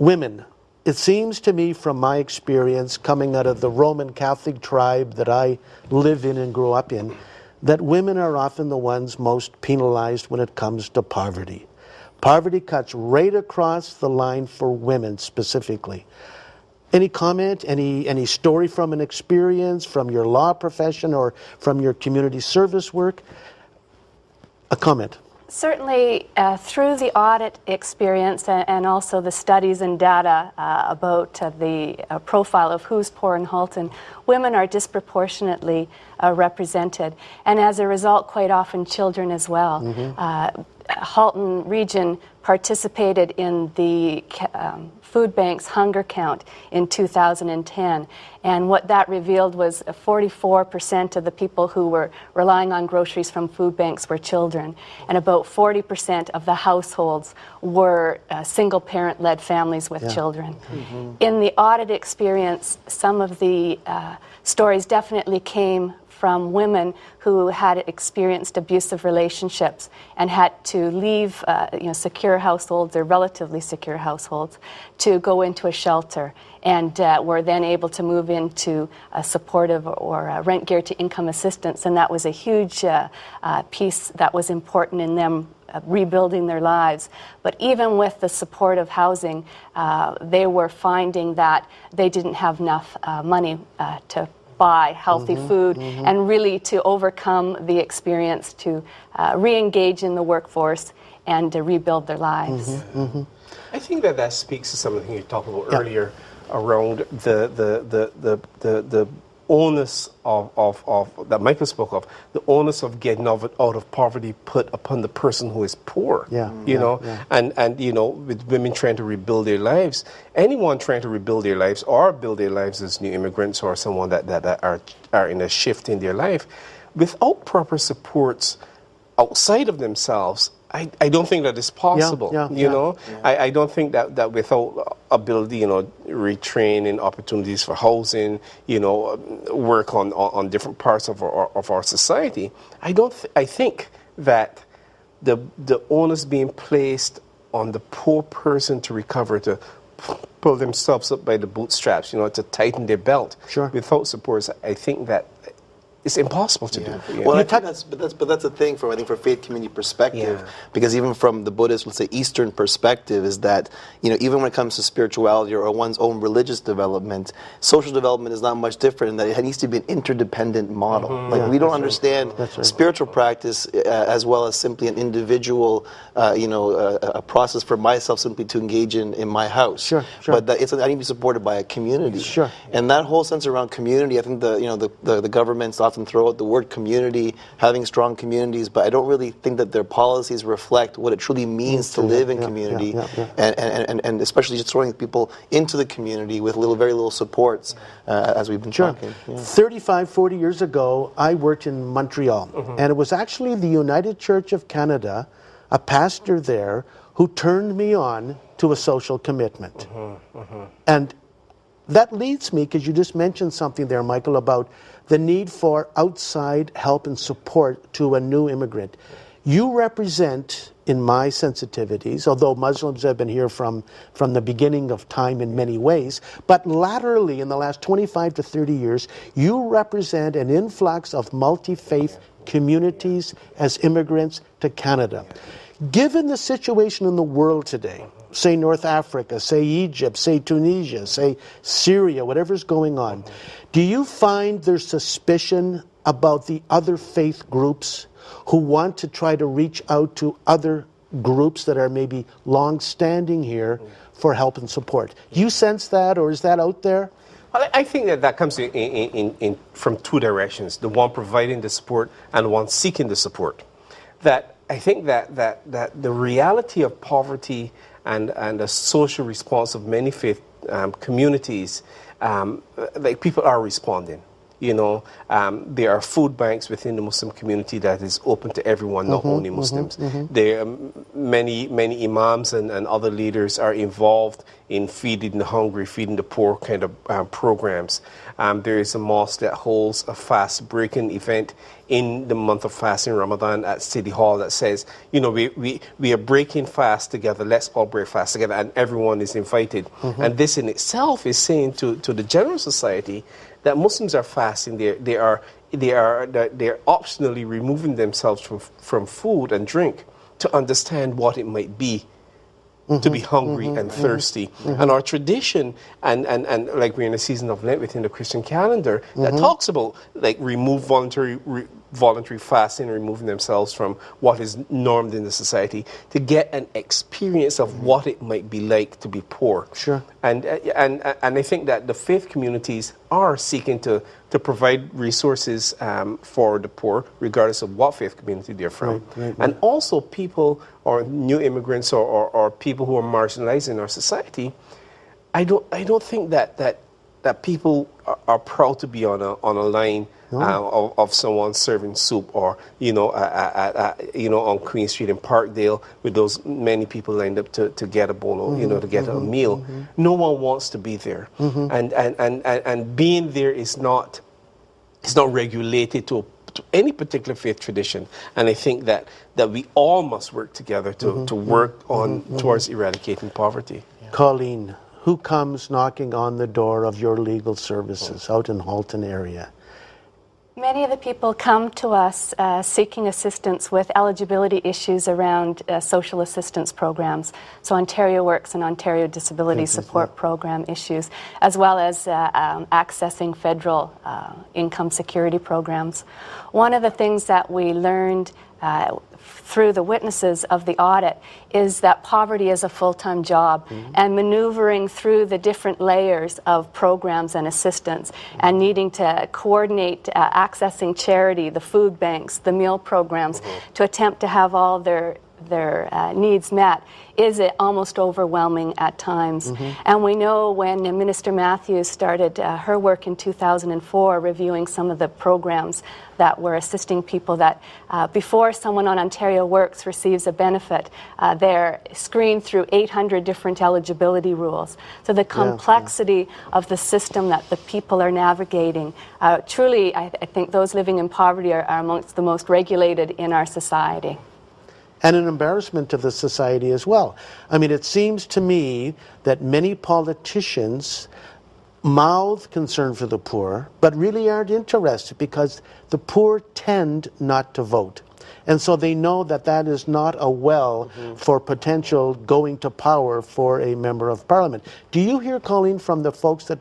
women. It seems to me from my experience coming out of the Roman Catholic tribe that I live in and grew up in, that women are often the ones most penalized when it comes to poverty. Poverty cuts right across the line for women specifically. Any comment, any story from an experience, from your law profession or from your community service work? A comment. Certainly, through the audit experience and also the studies and data about the profile of who's poor in Halton, women are disproportionately represented, and as a result, quite often children as well. Mm-hmm. Halton region participated in the food bank's hunger count in 2010, and what that revealed was 44% of the people who were relying on groceries from food banks were children, and about 40% of the households were single-parent-led families with children. Mm-hmm. In the audit experience, some of the stories definitely came from women who had experienced abusive relationships and had to leave secure households or relatively secure households to go into a shelter, and were then able to move into a supportive or rent geared to income assistance, and that was a huge piece that was important in them rebuilding their lives. But even with the supportive housing, they were finding that they didn't have enough money to buy healthy food and really to overcome the experience to re-engage in the workforce and to rebuild their lives. I think that speaks to something you talked about earlier around the onus of that Michael spoke of, the onus of getting out of poverty put upon the person who is poor. And you know, with women trying to rebuild their lives, anyone trying to rebuild their lives or build their lives as new immigrants or someone that are in a shift in their life, without proper supports outside of themselves, I don't think that is possible. I don't think that without ability, retraining, opportunities for housing, work on different parts of our society, I think that the onus being placed on the poor person to recover, to pull themselves up by the bootstraps, to tighten their belt. Without supports, I think that it's impossible to do. Well, I think that's the thing from faith community perspective, because even from the Buddhist, let's say Eastern perspective, is that even when it comes to spirituality or one's own religious development, social development is not much different in that it needs to be an interdependent model. We don't understand spiritual practice as well as simply an individual, a process for myself simply to engage in my house. But that I need to be supported by a community. And that whole sense around community, I think the governments often throw out the word community, having strong communities, but I don't really think that their policies reflect what it truly means to live in community, and especially just throwing people into the community with very little supports, as we've been talking. 35, 40 years ago, I worked in Montreal, and it was actually the United Church of Canada, a pastor there, who turned me on to a social commitment. And that leads me, because you just mentioned something there, Michael, about the need for outside help and support to a new immigrant. You represent, in my sensitivities, although Muslims have been here from the beginning of time in many ways, but laterally in the last 25 to 30 years, you represent an influx of multi-faith communities as immigrants to Canada. Given the situation in the world today, say North Africa, say Egypt, say Tunisia, say Syria, whatever's going on, do you find there's suspicion about the other faith groups who want to try to reach out to other groups that are maybe long-standing here for help and support? Do you sense that, or is that out there? Well, I think that comes in from two directions, the one providing the support and the one seeking the support. That I think that the reality of poverty and the social response of many faith communities, like people are responding. There are food banks within the Muslim community that is open to everyone, not only Muslims. There are many imams and other leaders are involved in feeding the hungry, feeding the poor kind of programs. There is a mosque that holds a fast breaking event in the month of fasting Ramadan at City Hall that says, we are breaking fast together, let's all break fast together, and everyone is invited. And this in itself is saying to the general society that Muslims are fasting. They're optionally removing themselves from food and drink to understand what it might be to be hungry and thirsty. And our tradition, and like we're in a season of Lent within the Christian calendar, that talks about like remove voluntary fasting, removing themselves from what is normed in the society to get an experience of what it might be like to be poor. Sure. And I think that the faith communities are seeking to provide resources for the poor, regardless of what faith community they're from. Right. And also people or new immigrants or people who are marginalized in our society. I don't think that people are proud to be on a line of someone serving soup or on Queen Street in Parkdale with those many people lined up to get a bowl of, to get a meal. No one wants to be there, and being there is not regulated to any particular faith tradition. And I think that we all must work together to work towards eradicating poverty. Colleen, who comes knocking on the door of your legal services out in Halton area? Many of the people come to us seeking assistance with eligibility issues around social assistance programs, so Ontario Works and Ontario Disability Support Program issues, as well as accessing federal income security programs. One of the things that we learned through the witnesses of the audit is that poverty is a full-time job, and maneuvering through the different layers of programs and assistance and needing to coordinate accessing charity, the food banks, the meal programs to attempt to have all their needs met is almost overwhelming at times. And we know when Minister Matthews started her work in 2004 reviewing some of the programs that were assisting people that before someone on Ontario Works receives a benefit, they're screened through 800 different eligibility rules. So the complexity of the system that the people are navigating, truly I think those living in poverty are amongst the most regulated in our society. And an embarrassment to the society as well. I mean, it seems to me that many politicians mouth concern for the poor, but really aren't interested because the poor tend not to vote. And so they know that that is not a well for potential going to power for a member of parliament. Do you hear, Colleen, from the folks that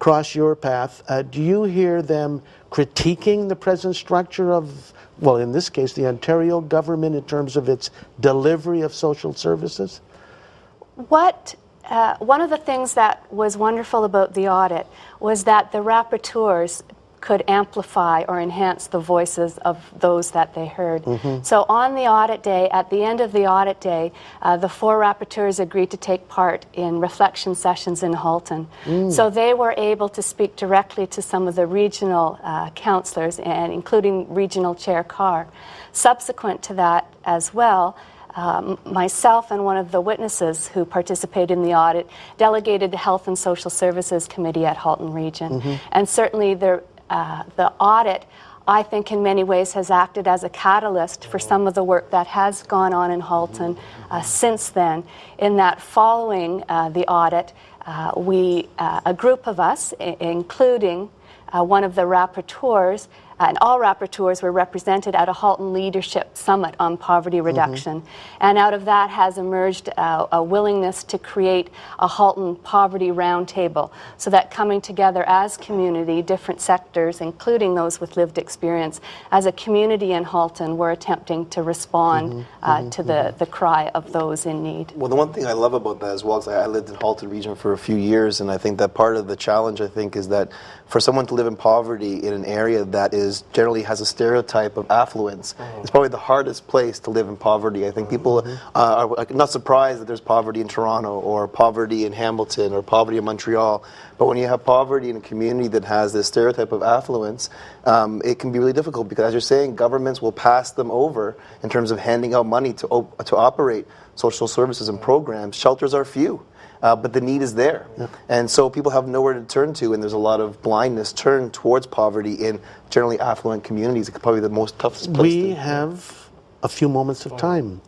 cross your path, do you hear them critiquing the present structure of, well, in this case, the Ontario government in terms of its delivery of social services? One of the things that was wonderful about the audit was that the rapporteurs could amplify or enhance the voices of those that they heard. So on the audit day, at the end of the audit day, the 4 rapporteurs agreed to take part in reflection sessions in Halton. So they were able to speak directly to some of the regional councillors, and including Regional Chair Carr. Subsequent to that as well, myself and one of the witnesses who participated in the audit delegated the Health and Social Services Committee at Halton Region. And certainly the audit, I think in many ways has acted as a catalyst for some of the work that has gone on in Halton since then, in that following the audit, a group of us, including one of the rapporteurs, and all rapporteurs were represented at a Halton Leadership Summit on poverty reduction. And out of that has emerged a willingness to create a Halton Poverty Roundtable, so that coming together as community, different sectors, including those with lived experience, as a community in Halton, we're attempting to respond to the cry of those in need. Well, the one thing I love about that as well is I lived in Halton Region for a few years, and I think that part of the challenge, I think, is that for someone to live in poverty in an area that is generally has a stereotype of affluence. It's probably the hardest place to live in poverty. I think people are not surprised that there's poverty in Toronto or poverty in Hamilton or poverty in Montreal. But when you have poverty in a community that has this stereotype of affluence, it can be really difficult because, as you're saying, governments will pass them over in terms of handing out money to operate social services and programs. Shelters are few. But the need is there. Yeah. And so people have nowhere to turn to, and there's a lot of blindness turned towards poverty in generally affluent communities. It's probably the most toughest place. We have a few moments of time.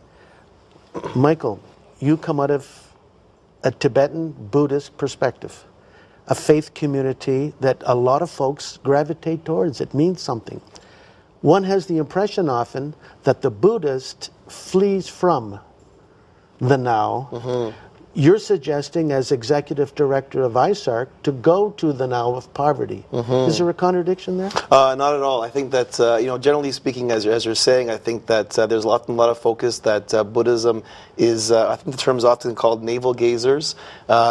Michael, you come out of a Tibetan Buddhist perspective, a faith community that a lot of folks gravitate towards. It means something. One has the impression often that the Buddhist flees from the now. You're suggesting, as executive director of ISARC, to go to the now of poverty. Is there a contradiction there? Not at all. I think that, generally speaking, as you're saying, I think that there's a lot of focus that Buddhism is, I think the term is often called navel gazers,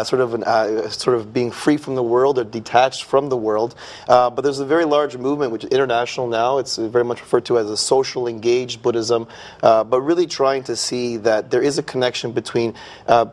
sort of being free from the world or detached from the world. But there's a very large movement, which is international now. It's very much referred to as a social engaged Buddhism, but really trying to see that there is a connection between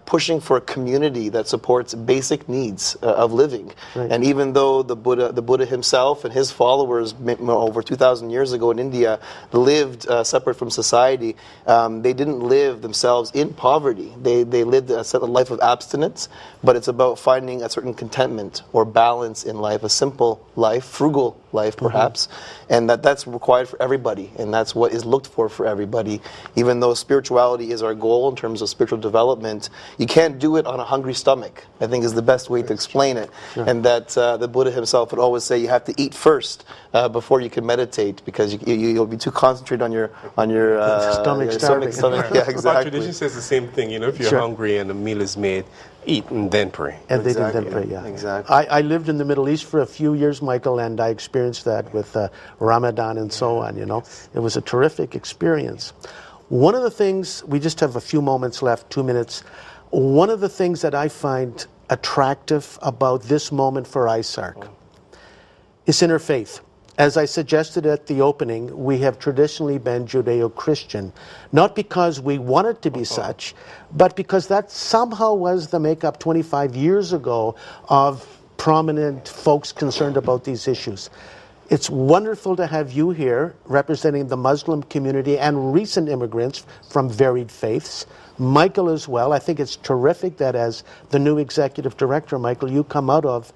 pushing for a community that supports basic needs of living. Right. And even though the Buddha himself and his followers over 2,000 years ago in India lived separate from society, they didn't live themselves in poverty. They lived a life of abstinence, but it's about finding a certain contentment or balance in life, a simple life, frugal life perhaps, and that's required for everybody, and that's what is looked for everybody. Even though spirituality is our goal in terms of spiritual development, you can't do it on a hungry stomach, I think is the best way to explain it. Sure. And that the Buddha himself would always say you have to eat first before you can meditate, because you'll be too concentrated on your stomach. Yeah, exactly. Our tradition says the same thing. If you're hungry and a meal is made, eat and then pray. And they did then pray, yeah. Exactly. I lived in the Middle East for a few years, Michael, and I experienced that with Ramadan and so on, It was a terrific experience. One of the things, we just have a few moments left, 2 minutes. One of the things that I find attractive about this moment for ISARC is interfaith. As I suggested at the opening, we have traditionally been Judeo-Christian, not because we wanted to be such, but because that somehow was the makeup 25 years ago of prominent folks concerned about these issues. It's wonderful to have you here representing the Muslim community and recent immigrants from varied faiths. Michael as well. I think it's terrific that as the new executive director, Michael, you come out of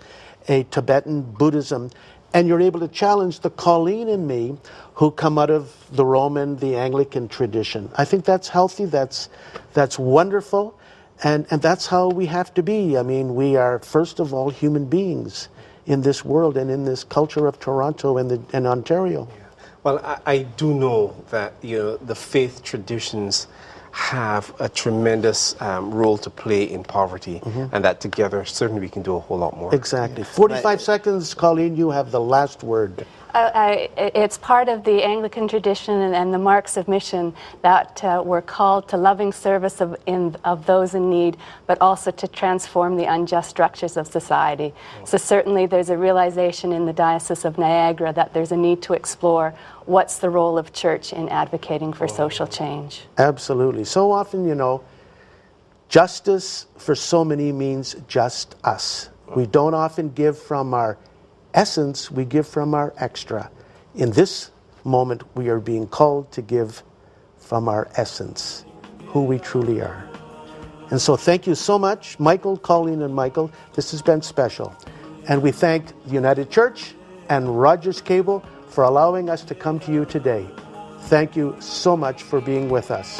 a Tibetan Buddhism and you're able to challenge the Colleen and me who come out of the Roman, the Anglican tradition. I think that's healthy, that's wonderful, and that's how we have to be. I mean, we are first of all human beings in this world and in this culture of Toronto and Ontario. Yeah. Well, I do know that the faith traditions have a tremendous role to play in poverty, and that together certainly we can do a whole lot more. Exactly. 45 seconds, Colleen, you have the last word. It's part of the Anglican tradition and the marks of mission that we're called to loving service of those in need, but also to transform the unjust structures of society. So certainly there's a realization in the Diocese of Niagara that there's a need to explore what's the role of church in advocating for social change. Absolutely. So often, justice for so many means just us. We don't often give from our essence, we give from our extra. In this moment, we are being called to give from our essence, who we truly are. And so thank you so much, Michael, Colleen, and Michael. This has been special. And we thank the United Church and Rogers Cable for allowing us to come to you today. Thank you so much for being with us.